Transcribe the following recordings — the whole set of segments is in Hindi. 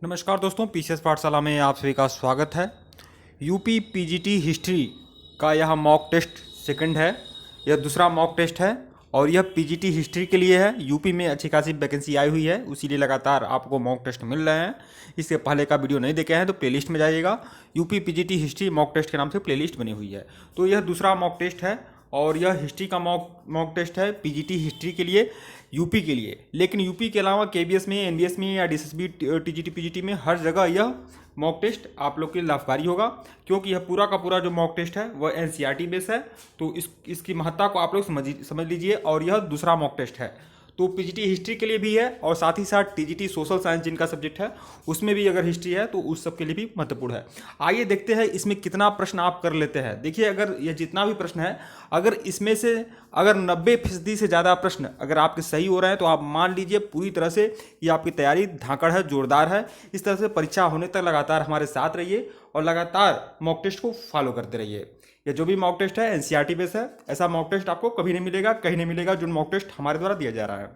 नमस्कार दोस्तों, पीसीएस पाठशाला में आप सभी का स्वागत है। यूपी पीजीटी हिस्ट्री का यह मॉक टेस्ट सेकंड है। यह दूसरा मॉक टेस्ट है और यह पीजीटी हिस्ट्री के लिए है। यूपी में अच्छी खासी वैकेंसी आई हुई है, उसीलिए लगातार आपको मॉक टेस्ट मिल रहे हैं। इससे पहले का वीडियो नहीं देखे हैं तो प्लेलिस्ट में जाइएगा। UP PGT history mock test के नाम से प्लेलिस्ट बनी हुई है। तो यह दूसरा मॉक टेस्ट है और यह हिस्ट्री का मॉक टेस्ट है पीजीटी हिस्ट्री के लिए, यूपी के लिए। लेकिन यूपी के अलावा केबीएस में, एनडीएस में या डीएसएसबी, टीजीटी, पीजीटी में हर जगह यह मॉक टेस्ट आप लोग के लिए लाभकारी होगा, क्योंकि यह पूरा का पूरा जो मॉक टेस्ट है वह एनसीईआरटी बेस है। तो इसकी महत्ता को आप लोग समझ लीजिए। और यह दूसरा मॉक टेस्ट है, तो पीजीटी हिस्ट्री के लिए भी है और साथ ही साथ टीजीटी सोशल साइंस जिनका सब्जेक्ट है उसमें भी अगर हिस्ट्री है तो उस सब के लिए भी महत्वपूर्ण है। आइए देखते हैं इसमें कितना प्रश्न आप कर लेते हैं। देखिए, अगर यह जितना भी प्रश्न है, अगर इसमें से अगर 90% से ज़्यादा प्रश्न अगर आपके सही हो रहे हैं तो आप मान लीजिए पूरी तरह से ये आपकी तैयारी धाकड़ है, जोरदार है। इस तरह से परीक्षा होने तक लगातार हमारे साथ रहिए और लगातार मॉक टेस्ट को फॉलो करते रहिए। ये जो भी मॉक टेस्ट है एनसीईआरटी बेस है। ऐसा मॉक टेस्ट आपको कभी नहीं मिलेगा, कहीं नहीं मिलेगा जो मॉक टेस्ट हमारे द्वारा दिया जा रहा है।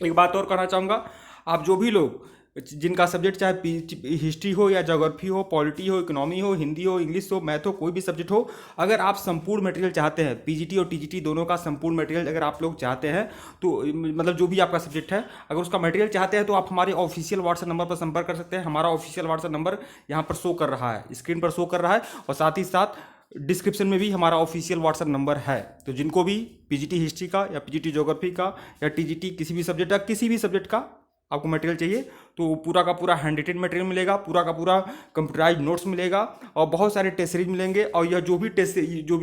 एक बात और कहना चाहूँगा, आप जो भी लोग जिनका सब्जेक्ट चाहे हिस्ट्री हो या ज्योग्राफी हो, पॉलिटी हो, इकोनॉमी हो, हिंदी हो, इंग्लिश हो, मैथ हो, कोई भी सब्जेक्ट हो, अगर आप संपूर्ण मटेरियल चाहते हैं, पीजीटी और टीजीटी दोनों का संपूर्ण मटेरियल अगर आप लोग चाहते हैं तो मतलब जो भी आपका सब्जेक्ट है अगर उसका मटेरियल चाहते हैं तो आप हमारे ऑफिशियल व्हाट्सएप नंबर पर संपर्क कर सकते हैं। हमारा ऑफिशियल व्हाट्सएप नंबर यहाँ पर शो कर रहा है, स्क्रीन पर शो कर रहा है और साथ ही साथ डिस्क्रिप्शन में भी हमारा ऑफिशियल व्हाट्सएप नंबर है। तो जिनको भी पीजीटी हिस्ट्री का या पीजीटी ज्योग्राफी का या टीजीटी किसी भी सब्जेक्ट का, किसी भी सब्जेक्ट का आपको मटेरियल चाहिए तो पूरा का पूरा हैंड रिटेन मटेरियल मिलेगा, पूरा का पूरा कंप्यूटराइज नोट्स मिलेगा और बहुत सारे टेस्ट सीरीज मिलेंगे। और यह जो भी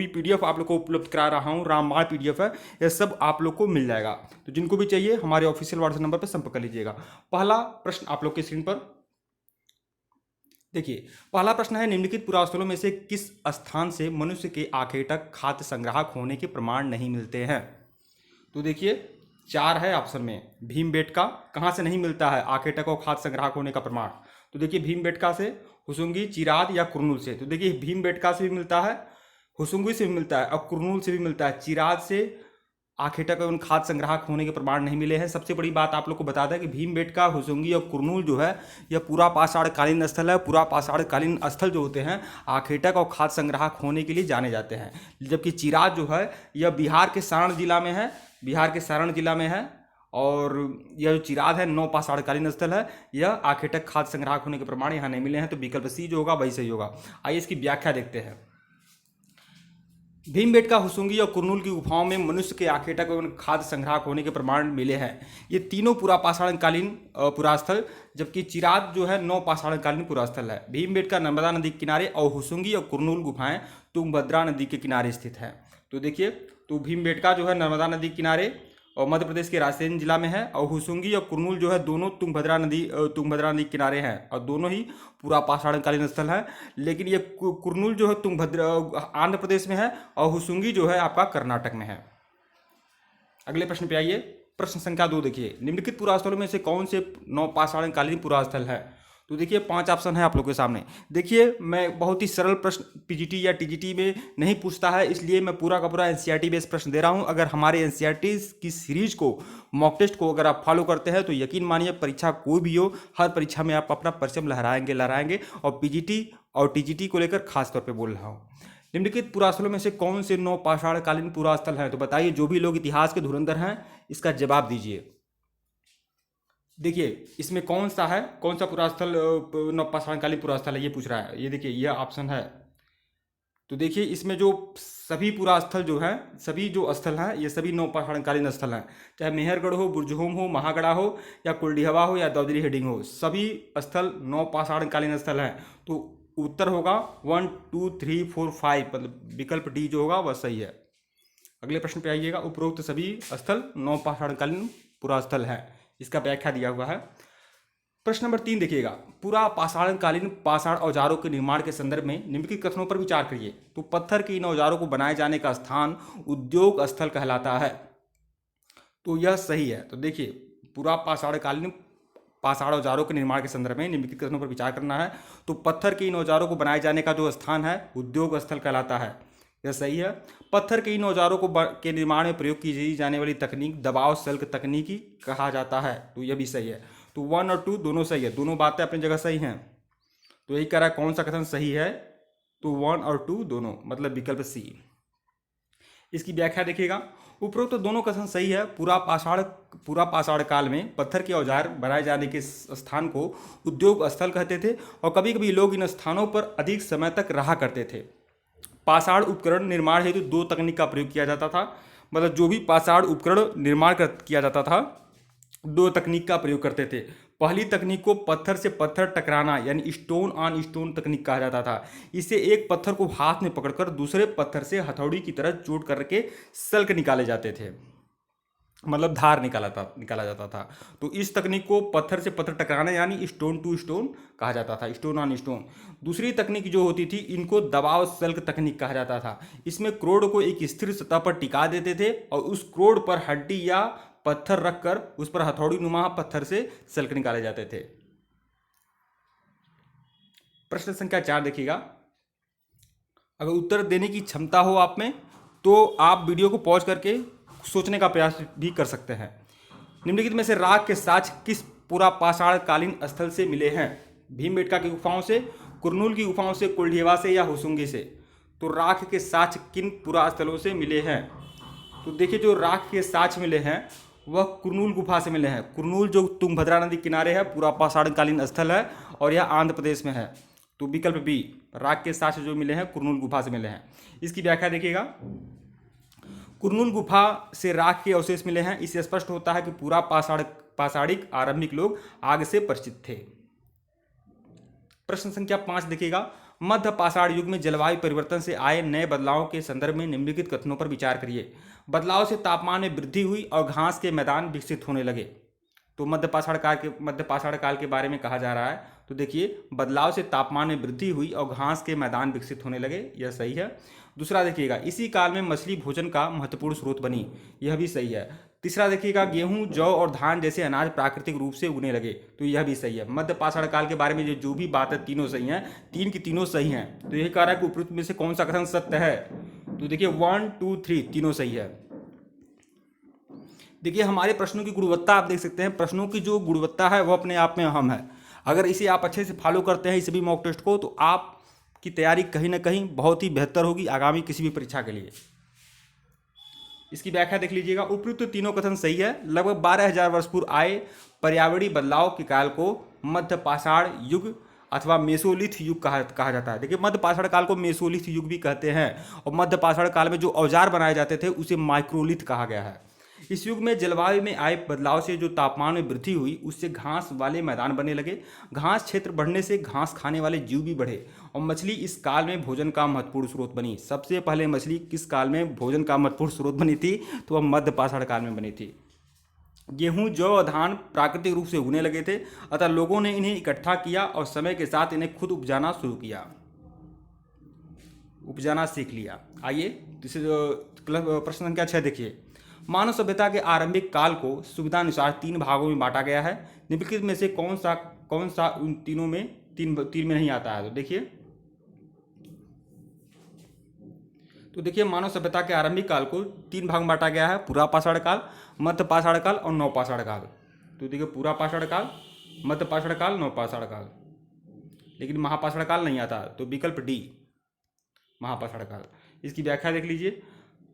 पीडीएफ आप लोग को उपलब्ध करा रहा हूँ, रामबाण पीडीएफ है, यह सब आप लोग को मिल जाएगा। तो जिनको भी चाहिए हमारे ऑफिशियल व्हाट्सएप नंबर पर संपर्क कर लीजिएगा। पहला प्रश्न आप लोग की स्क्रीन पर देखिए। पहला प्रश्न है, निम्नलिखित पुरास्थलों में से किस स्थान से मनुष्य के आखेटक खाद्य संग्राहक होने के प्रमाण नहीं मिलते हैं? तो देखिए, 4 है ऑप्शन में। भीमबेटका कहाँ से नहीं मिलता है आखेटक और खाद्य संग्राहक होने का प्रमाण? तो देखिए, भीमबेटका से, हुसुंगी, चिराद या कुरनूल से। तो देखिए, भीमबेटका से भी मिलता है, हुसुंगी से भी मिलता है और कुरनूल से भी मिलता है। चिराद से आखेटक एवं खाद्य संग्राहक होने के प्रमाण नहीं मिले हैं। सबसे बड़ी बात आप लोग को बता दें कि भीमबेटका, हुसुंगी और कुरनूल जो है यह पूरा पाषाणकालीन स्थल है। पूरा पाषाणकालीन स्थल जो होते हैं आखेटक और खाद्य संग्राहक होने के लिए जाने जाते हैं। जबकि चिराद जो है यह बिहार के सारण जिला में है, बिहार के सारण जिला में है। और यह जो चिराद है नौ पाषाणकालीन स्थल है, यह आखेटक खाद्य संग्राहक होने के प्रमाण यहाँ नहीं मिले हैं। तो विकल्प सी जो होगा वही सही होगा। आइए इसकी व्याख्या देखते हैं। भीमबेटका, हुसुंगी और कुरनूल की गुफाओं में मनुष्य के आखेटक एवं खाद्य संग्राहक होने के प्रमाण मिले हैं। ये तीनों पूरा पाषाणकालीन पुरास्थल, जबकि चिराद जो है नौ पाषाणकालीन पुरास्थल है। भीमबेटका नर्मदा नदी के किनारे और हुसुंगी और कुरनूल गुफाएं तुंगभद्रा नदी के किनारे स्थित है। तो देखिए, तो भीमबेटका जो है नर्मदा नदी के किनारे और मध्य प्रदेश के रायसेन जिला में है, और हुसुंगी और कुरनूल जो है दोनों तुंगभद्रा नदी के किनारे हैं और दोनों ही पूरा पाषाणकालीन स्थल है। लेकिन ये कुरनूल जो है तुंगभद्रा आंध्र प्रदेश में है और हुसुंगी जो है आपका कर्नाटक में है। अगले प्रश्न पे आइए। प्रश्न संख्या 2 देखिए, निम्नलिखित पुरास्थलों में से कौन से 9 पाषाणकालीन पुरास्थल है? तो देखिए, 5 ऑप्शन है आप लोग के सामने। देखिए, मैं बहुत ही सरल प्रश्न पीजीटी या टीजीटी में नहीं पूछता है, इसलिए मैं पूरा का पूरा एनसीईआरटी बेस्ड प्रश्न दे रहा हूं। अगर हमारे एनसीईआरटी की सीरीज को, मॉक टेस्ट को अगर आप फॉलो करते हैं तो यकीन मानिए परीक्षा कोई भी हो, हर परीक्षा में आप अपना परचम लहराएंगे। और पीजीटी और टीजीटी को लेकर खास तौर पर बोल रहा हूँ। निम्नलिखित पुरास्थलों में से कौन से 9 पाषाणकालीन पुरास्थल हैं? तो बताइए, जो भी लोग इतिहास के धुरंधर हैं इसका जवाब दीजिए। देखिए, इसमें कौन सा पुरास्थल पाषाणकालीन पुरास्थल है ये पूछ रहा है। ये देखिए, यह ऑप्शन है। तो देखिए, इसमें जो सभी पुरास्थल जो है, सभी जो स्थल हैं ये सभी 9 पाषाणकालीन स्थल हैं। चाहे मेहरगढ़ हो, बुरजहोम हो, महागढ़ा हो या कुलडीहवा हो या दौदरी हेडिंग हो, सभी स्थल 9 पाषाणकालीन स्थल हैं। तो उत्तर होगा 1 2 3 4 5, मतलब विकल्प डी जो होगा वह सही है। अगले प्रश्न पे आइएगा। उपरोक्त सभी स्थल 9 पाषाणकालीन पुरास्थल हैं, इसका व्याख्या दिया हुआ है। प्रश्न नंबर 3 देखिएगा, पूरा पाषाणकालीन पाषाण औजारों के निर्माण के संदर्भ में निम्नलिखित कथनों पर विचार करिए। तो पत्थर के इन औजारों को बनाए जाने का स्थान उद्योग स्थल कहलाता है। तो यह सही है। तो देखिए, पूरा पाषाणकालीन पाषाण औजारों के निर्माण के संदर्भ में निम्नलिखित कथनों पर विचार करना है। तो पत्थर के इन औजारों को बनाए जाने का जो स्थान है उद्योग स्थल कहलाता है, यह सही है। पत्थर के इन औजारों के निर्माण में प्रयोग की जाने वाली तकनीक दबाव सल्क तकनीकी कहा जाता है। तो यह भी सही है। तो तो 1 और 2 दोनों सही है, दोनों बातें अपनी जगह सही हैं। तो यही कह रहा है कौन सा कथन सही है, तो 1 और 2 दोनों, मतलब विकल्प सी। इसकी व्याख्या देखिएगा, उपरोक्त तो दोनों कथन सही है। पूरा पाषाण काल में पत्थर के औजार बनाए जाने के स्थान को उद्योग स्थल कहते थे और कभी कभी लोग इन स्थानों पर अधिक समय तक रहा करते थे। पाषाण उपकरण निर्माण हेतु दो तकनीक का प्रयोग किया जाता था, मतलब जो भी पाषाण उपकरण निर्माण किया जाता था दो तकनीक का प्रयोग करते थे। पहली तकनीक को पत्थर से पत्थर टकराना यानी स्टोन ऑन स्टोन तकनीक कहा जाता था। इसे एक पत्थर को हाथ में पकड़कर दूसरे पत्थर से हथौड़ी की तरह चोट करके सल्क निकाले जाते थे, मतलब धार निकाला जाता था। तो इस तकनीक को पत्थर से पत्थर टकराना यानी स्टोन टू स्टोन कहा जाता था, स्टोन ऑन स्टोन। दूसरी तकनीक जो होती थी इनको दबाव सल्क तकनीक कहा जाता था। इसमें क्रोड को एक स्थिर सतह पर टिका देते थे और उस क्रोड पर हड्डी या पत्थर रखकर उस पर हथौड़ी नुमा पत्थर से सल्क निकाले जाते थे। प्रश्न संख्या 4 देखिएगा, अगर उत्तर देने की क्षमता हो आप में तो आप वीडियो को पॉज करके सोचने का प्रयास भी कर सकते हैं। निम्नलिखित में से राख के साक्ष्य किस पूरा पाषाण कालीन स्थल से मिले हैं? भीमबेटका की गुफाओं से, कुरनूल की गुफाओं से, कुलढेवा से या होसुंगी से? तो राख के साक्ष्य किन पुरा स्थलों से मिले हैं? तो देखिए जो राख के साक्ष्य मिले हैं वह कुरनूल गुफा से मिले हैं। कुरनूल जो तुंगभद्रा नदी किनारे है, पूरा पाषाण कालीन स्थल है और यह आंध्र प्रदेश में है। तो विकल्प बी, राख के साक्ष्य जो मिले हैं कुरनूल गुफा से मिले हैं। इसकी व्याख्या देखिएगा, कुरनूल गुफा से राख के अवशेष मिले हैं। इससे स्पष्ट होता है कि पूरा पाषाणिक आरंभिक लोग आग से परिचित थे। प्रश्न संख्या 5 देखिएगा, मध्य पाषाण युग में जलवायु परिवर्तन से आए नए बदलावों के संदर्भ में निम्नलिखित कथनों पर विचार करिए। बदलाव से तापमान में वृद्धि हुई और घास के मैदान विकसित होने लगे। तो मध्य पाषाण काल के बारे में कहा जा रहा है। तो देखिए बदलाव से तापमान में वृद्धि हुई और घास के मैदान विकसित होने लगे, यह सही है। दूसरा देखिएगा, इसी काल में मछली भोजन का महत्वपूर्ण स्रोत बनी, यह भी सही है। तीसरा देखिएगा, गेहूं, जौ और धान जैसे अनाज प्राकृतिक रूप से उगने लगे, तो यह भी सही है। मध्य पाषाण काल के बारे में जो भी बात है तीनों सही हैं, तीन की तीनों सही हैं। तो यही कह रहा है कि उपरोक्त में से कौन सा कथन सत्य है? तो देखिए 1, 2, 3 तीनों सही है। देखिए हमारे प्रश्नों की गुणवत्ता आप देख सकते हैं, प्रश्नों की जो गुणवत्ता है वो अपने आप में अहम है। अगर इसे आप अच्छे से फॉलो करते हैं इस सभी मॉक टेस्ट को, तो आपकी तैयारी कहीं ना कहीं बहुत ही बेहतर होगी आगामी किसी भी परीक्षा के लिए। इसकी व्याख्या देख लीजिएगा, उपयुक्त तीनों कथन सही है। लगभग 12,000 वर्ष पूर्व आए पर्यावरणीय बदलाव के काल को मध्य पाषाण युग अथवा मेसोलिथ युग कहा जाता है। देखिए मध्य पाषाण काल को मेसोलिथ युग भी कहते हैं और मध्य पाषाण काल में जो औजार बनाए जाते थे उसे माइक्रोलिथ कहा गया है। इस युग में जलवायु में आए बदलाव से जो तापमान में वृद्धि हुई उससे घास वाले मैदान बनने लगे। घास क्षेत्र बढ़ने से घास खाने वाले जीव भी बढ़े और मछली इस काल में भोजन का महत्वपूर्ण स्रोत बनी। सबसे पहले मछली किस काल में भोजन का महत्वपूर्ण स्रोत बनी थी? तो वह मध्य पाषाण काल में बनी थी। गेहूं, जौ और धान प्राकृतिक रूप से उगने लगे थे, अतः लोगों ने इन्हें इकट्ठा किया और समय के साथ इन्हें खुद उपजाना शुरू किया, उपजाना सीख लिया। आइए प्रश्न संख्या 6 देखिए, मानव सभ्यता के आरंभिक काल को सुविधानुसार 3 भागों में बांटा गया है। निम्नलिखित में से कौन सा उन तीनों में तीन में नहीं आता है? तो देखिए मानव सभ्यता के आरंभिक काल को 3 भाग में बांटा गया है, पूरा पाषाण काल, मध्य पाषाण काल और नवपाषाण काल। तो देखिए पूरा पाषाण काल, मध्य पाषाण काल, नवपाषाण काल, लेकिन महापाषाण काल नहीं आता। तो विकल्प डी, महापाषाण काल। इसकी व्याख्या देख लीजिए,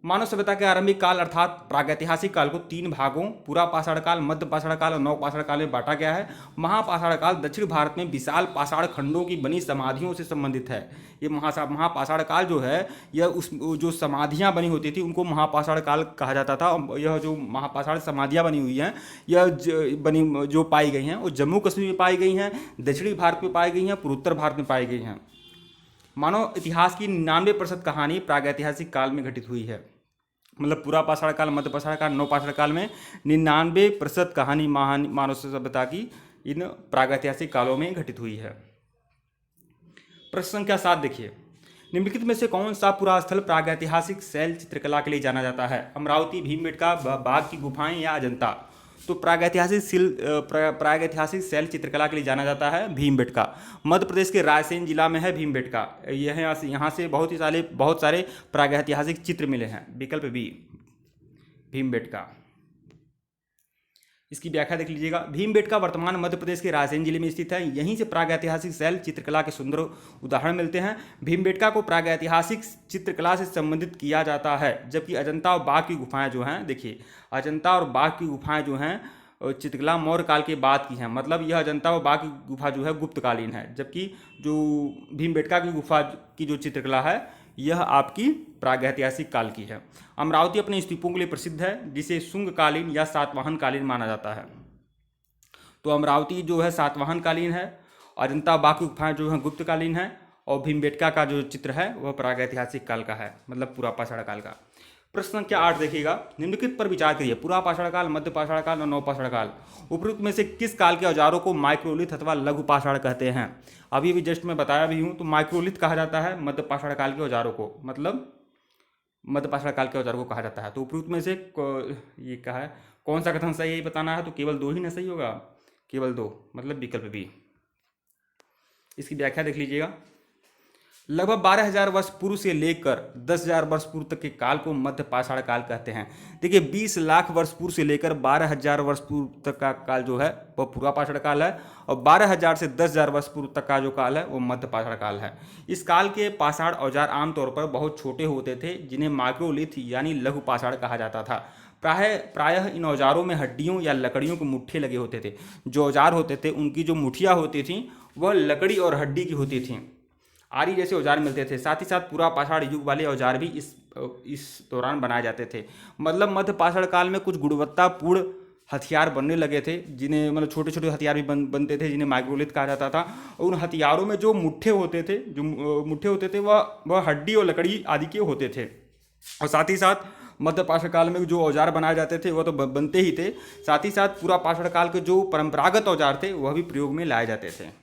मानव सभ्यता के आरंभिक काल अर्थात प्रागैतिहासिक काल को 3 भागों पूरा पाषाण काल, मध्य पाषाण काल और नवपाषाण काल में बांटा गया है। महापाषाण काल दक्षिण भारत में विशाल पाषाण खंडों की बनी समाधियों से संबंधित है। ये महापाषाण काल जो है यह उस जो समाधियां बनी होती थी उनको महापाषाण काल कहा जाता था। यह जो महापाषाण समाधियां बनी हुई हैं यह जो पाई गई हैं वो जम्मू कश्मीर में पाई गई हैं, दक्षिणी भारत में पाई गई हैं, पूर्वोत्तर भारत में पाई गई हैं। मानव इतिहास की 99% कहानी प्रागैतिहासिक काल में घटित हुई है, मतलब पूरा पाषाण काल, मध्य पाषाण काल, नवपाषाण काल में 99% कहानी मानव सभ्यता की इन प्रागैतिहासिक कालों में घटित हुई है। प्रश्न संख्या 7 देखिए, निम्नलिखित में से कौन सा पुरा स्थल प्रागैतिहासिक शैल चित्रकला के लिए जाना जाता है? अमरावती, भीमबेटका, बाघ की गुफाएं या अजंता? तो प्रागैतिहासिक शैल चित्रकला के लिए जाना जाता है भीमबेटका। मध्य प्रदेश के रायसेन जिला में है भीमबेटका। यहाँ से बहुत सारे प्रागैतिहासिक चित्र मिले हैं। विकल्प बी, भीमबेटका। इसकी व्याख्या देख लीजिएगा। भीमबेटका वर्तमान मध्य प्रदेश के रायसेन जिले में स्थित है। यहीं से प्रागैतिहासिक शैल चित्रकला के सुंदर उदाहरण मिलते हैं। भीमबेटका को प्रागैतिहासिक चित्रकला से संबंधित किया जाता है, जबकि अजंता और बाघ की गुफाएं जो हैं, देखिए अजंता और बाघ की गुफाएं जो हैं चित्रकला मौर्य काल के बाद की हैं, मतलब यह अजंता और बाघ की गुफा जो है गुप्तकालीन है, जबकि जो भीमबेटका की गुफा की जो चित्रकला है यह आपकी प्रागैतिहासिक काल की है। अमरावती अपने स्तूपों के लिए प्रसिद्ध है, जिसे शुंगकालीन या सातवाहन कालीन माना जाता है। तो अमरावती जो है सातवाहन कालीन है, अजंता बाघ की गुफाएं जो है गुप्तकालीन है, और भीमबेटका का जो चित्र है वह प्रागैतिहासिक काल का है, मतलब पूरा पाषाण काल का। प्रश्न संख्या 8 देखिएगा। निम्नलिखित पर विचार करिए। पूरा पाषाण काल, मध्य पाषाण काल और नवपाषाण काल, उपरोक्त में से किस काल के औजारों को माइक्रोलिथ अथवा लघु पाषाण कहते हैं? अभी भी जस्ट मैं बताया भी हूँ, तो माइक्रोलिथ कहा जाता है मध्य पाषाण काल के औजारों को, मतलब मध्य पाषाण काल के औजारों को कहा जाता है। तो उपरोक्त में से ये कहा है कौन सा कथन सही है बताना है, तो केवल 2 ही ना सही होगा, केवल 2, मतलब विकल्प बी। इसकी व्याख्या देख लीजिएगा। लगभग 12,000 वर्ष पूर्व से लेकर 10,000 वर्ष पूर्व तक के काल को मध्य पाषाण काल कहते हैं। देखिए 20 लाख वर्ष पूर्व से लेकर 12,000 वर्ष पूर्व तक का काल जो है वह पूरा पाषाण काल है, और 12,000 से 10,000 वर्ष पूर्व तक का जो काल है वो मध्य पाषाण काल है। इस काल के पाषाण औजार आमतौर पर बहुत छोटे होते थे, जिन्हें माइक्रोलिथ यानी लघु पाषाण कहा जाता था। प्रायः इन औजारों में हड्डियों या लकड़ियों के मुट्ठे लगे होते थे। जो औजार होते थे उनकी जो मुठियाँ होती थीं वह लकड़ी और हड्डी की होती थीं। आरी जैसे औजार मिलते थे। साथ ही साथ पूरा पाषाण युग वाले औजार भी इस दौरान बनाए जाते थे। मतलब मध्य पाषाण काल में कुछ गुणवत्तापूर्ण हथियार बनने लगे थे, जिन्हें मतलब छोटे छोटे हथियार भी बनते थे, जिन्हें माइक्रोलिथ कहा जाता था। और उन हथियारों में जो मुट्ठे होते थे वह हड्डी और लकड़ी आदि के होते थे। और साथ ही साथ मध्य पाषाण काल में जो औजार बनाए जाते थे वह तो बनते ही थे, साथ ही साथ पूरा पाषाण काल के जो परंपरागत औजार थे वह भी प्रयोग में लाए जाते थे।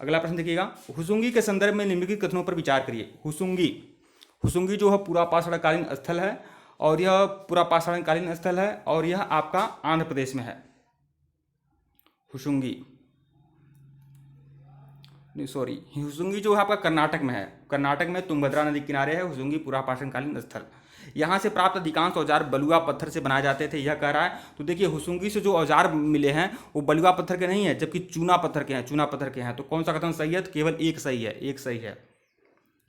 अगला प्रश्न देखिएगा। हुसुंगी के संदर्भ में निम्नलिखित कथनों पर विचार करिए। हुसुंगी जो है पूरा पाषाणकालीन स्थल है, और यह पूरा पाषाणकालीन स्थल है, और यह आपका आंध्र प्रदेश में है। हुसुंगी जो है आपका कर्नाटक में है। कर्नाटक में तुंगभद्रा नदी किनारे है हुसुंगी पूरा पाषाणकालीन स्थल। यहाँ से प्राप्त अधिकांश औजार बलुआ पत्थर से बनाए जाते थे, यह कह रहा है। तो देखिए हुसुंगी से जो औजार मिले हैं वो बलुआ पत्थर के नहीं है, जबकि चूना पत्थर के हैं। तो कौन सा कथन सही है? तो केवल एक सही है,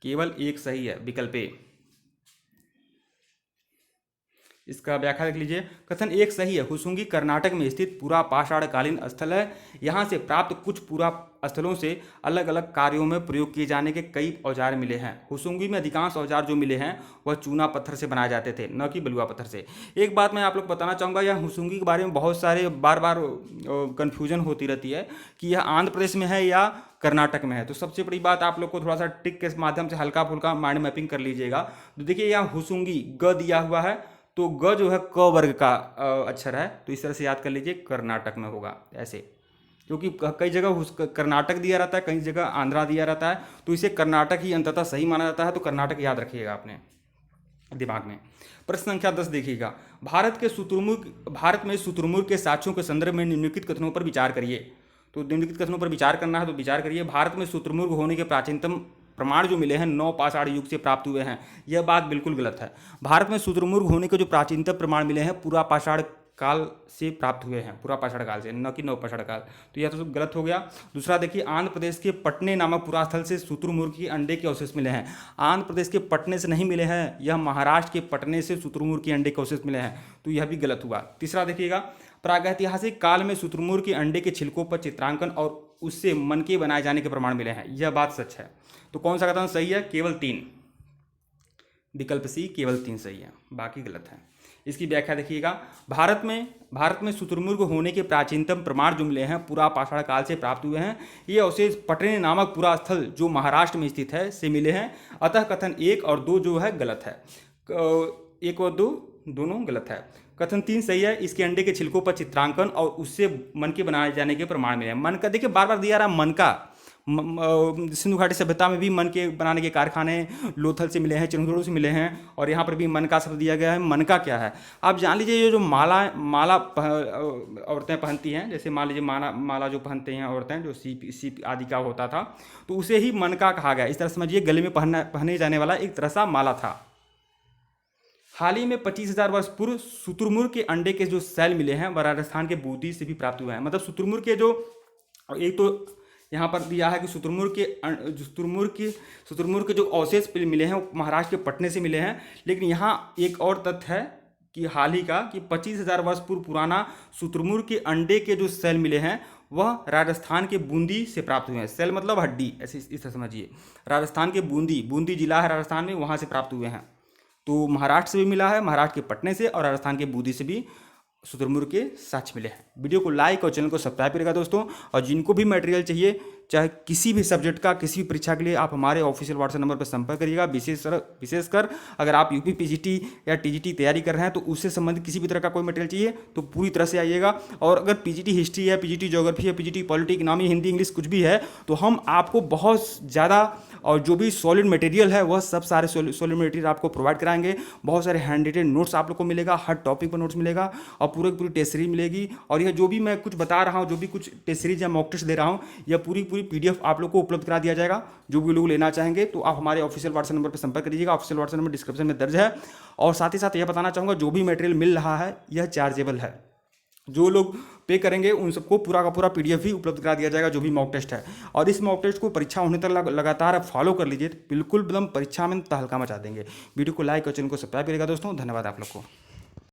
केवल एक सही है, विकल्प ए। इसका व्याख्या देख लीजिए। कथन एक सही है। हुसुंगी कर्नाटक में स्थित पूरा पाषाणकालीन स्थल है। यहाँ से प्राप्त कुछ पूरा स्थलों से अलग अलग कार्यों में प्रयोग किए जाने के कई औजार मिले हैं। हुसुंगी में अधिकांश औजार जो मिले हैं वह चूना पत्थर से बनाए जाते थे, न कि बलुआ पत्थर से। एक बात मैं आप लोग बताना चाहूँगा, यह हुसुंगी के बारे में बहुत सारे बार कन्फ्यूजन होती रहती है कि यह आंध्र प्रदेश में है या कर्नाटक में है। तो सबसे बड़ी बात आप लोग को थोड़ा सा टिक के माध्यम से हल्का फुल्का माइंड मैपिंग कर लीजिएगा। तो देखिए यहाँ हुसुंगी ग दिया हुआ है, तो ग जो है क वर्ग का अक्षर है, तो इस तरह से याद कर लीजिए कर्नाटक में होगा ऐसे, क्योंकि कई जगह कर्नाटक दिया रहता है, कई जगह आंध्रा दिया रहता है, तो इसे कर्नाटक ही अंततः सही माना जाता है। तो कर्नाटक याद रखिएगा अपने दिमाग में। प्रश्न संख्या 10 देखिएगा। भारत में शुतुरमुर्ग के साक्ष्यों के संदर्भ में निम्नलिखित कथनों पर विचार करिए। तो निम्नलिखित कथनों पर विचार करना है, तो विचार करिए। भारत में शुतुरमुर्ग होने के प्राचीनतम प्रमाण जो मिले हैं नवपाषाण युग से प्राप्त हुए हैं, यह बात बिल्कुल गलत है। भारत में शुतुरमुर्ग होने के जो प्राचीनतम प्रमाण मिले हैं पूरा पाषाण काल से प्राप्त हुए हैं, पूरा पाषाण काल से, न कि नवपाषाण काल। तो यह तो गलत हो गया। दूसरा देखिए, आंध्र प्रदेश के पटने नामक पुरा स्थल से शुतुरमुर्ग के अंडे के अवशेष मिले हैं। आंध्र प्रदेश के पटने से नहीं मिले हैं, यह महाराष्ट्र के पटने से शुतुरमुर्ग के अंडे के अवशेष मिले हैं, तो यह भी गलत हुआ। तीसरा देखिएगा, प्रागैतिहासिक काल में शुतुरमुर्ग के अंडे के छिलकों पर चित्रांकन और उससे मनके बनाए जाने के प्रमाण मिले हैं, यह बात सच है। तो कौन सा कथन सही है? केवल 3, विकल्प सी, केवल 3 सही है, बाकी गलत है। इसकी व्याख्या देखिएगा। भारत में शुतुरमुर्ग होने के प्राचीनतम प्रमाण जो मिले हैं पूरा पाषाण काल से प्राप्त हुए हैं। ये अवशेष पटने नामक पूरा स्थल जो महाराष्ट्र में स्थित है से मिले हैं। अतः कथन 1 और 2 जो है गलत है। 1 और 2 दोनों गलत है। कथन 3 सही है। इसके अंडे के छिलकों पर चित्रांकन और उससे मनके बनाए जाने के प्रमाण मिले हैं। मन का देखिए बार बार दिया रहा मनका। सिंधु घाटी सभ्यता में भी मन के बनाने के कारखाने लोथल से मिले हैं, चिरंगड़ों से मिले हैं, और यहाँ पर भी मन का शब्द दिया गया है। मनका क्या है आप जान लीजिए। ये जो माला औरतें पहनती हैं, जैसे मान लीजिए माला जो पहनते हैं औरतें, जो सीप आदि का होता था, तो उसे ही मनका कहा गया। इस तरह समझिए गले में पहने जाने वाला एक तरह सा माला था। हाल ही में 25,000 वर्ष पूर्व शुतुरमुर्ग के अंडे के जो सेल मिले हैं वह राजस्थान के बूंदी से भी प्राप्त हुए हैं। मतलब शुतुरमुर्ग के जो, एक तो यहाँ पर दिया है कि शुतुरमुर्ग के जो अवशेष मिले हैं वो महाराष्ट्र के पटने से मिले हैं। लेकिन यहाँ एक और तथ्य है कि हाल ही का कि 25,000 वर्ष पूर्व पुराना शुतुरमुर्ग के अंडे के जो सेल मिले हैं वह राजस्थान के बूंदी से प्राप्त हुए हैं। सेल मतलब हड्डी, ऐसे इस तरह समझिए। राजस्थान के बूंदी जिला है राजस्थान में, वहाँ से प्राप्त हुए हैं। तो महाराष्ट्र से भी मिला है, महाराष्ट्र के पटने से, और राजस्थान के बूंदी से भी शुतुरमुर्ग के साक्ष्य मिले हैं। वीडियो को लाइक और चैनल को सब्सक्राइब करेगा दोस्तों। और जिनको भी मटेरियल चाहिए, चाहे किसी भी सब्जेक्ट का, किसी भी परीक्षा के लिए, आप हमारे ऑफिशियल व्हाट्सएप नंबर पर संपर्क करिएगा। विशेषकर अगर आप यूपी पीजीटी या टीजीटी तैयारी कर रहे हैं तो उससे संबंधित किसी भी तरह का कोई मटेरियल चाहिए तो पूरी तरह से आइएगा। और अगर पीजीटी हिस्ट्री है, पीजीटी ज्योग्राफी है, PGT polity, economy, Hindi, English कुछ भी है तो हम आपको बहुत ज़्यादा और जो भी सॉलिड मटेरियल है वह सब सारे सॉलिड मटेरियल आपको प्रोवाइड कराएंगे। बहुत सारे हैंड रिटेन नोट्स आप लोग को मिलेगा, हर टॉपिक पर नोट्स मिलेगा और पूरी टेस्ट सीरीज मिलेगी। और यह जो भी मैं कुछ बता रहा हूँ, जो भी कुछ टेस्ट सीरीज या मॉक टेस्ट दे रहा हूँ, यह पूरी पीडीएफ आप लोग को उपलब्ध करा दिया जाएगा। जो भी लोग लेना चाहेंगे तो आप हमारे ऑफिशियल व्हाट्सएप नंबर पर संपर्क करिएगा। ऑफिशियल व्हाट्सएप नंबर डिस्क्रिप्शन में दर्ज है। और साथ ही साथ यह बताना चाहूँगा, जो भी मटेरियल मिल रहा है यह चार्जेबल है। जो लोग पे करेंगे उन सबको पूरा का पूरा पीडीएफ भी उपलब्ध करा दिया जाएगा, जो भी मॉक टेस्ट है। और इस मॉक टेस्ट को परीक्षा होने तक लगातार आप फॉलो कर लीजिए, बिल्कुल एकदम परीक्षा में तहलका मचा देंगे। वीडियो को लाइक और चैनल को सब्सक्राइब करेगा दोस्तों। धन्यवाद आप लोग को।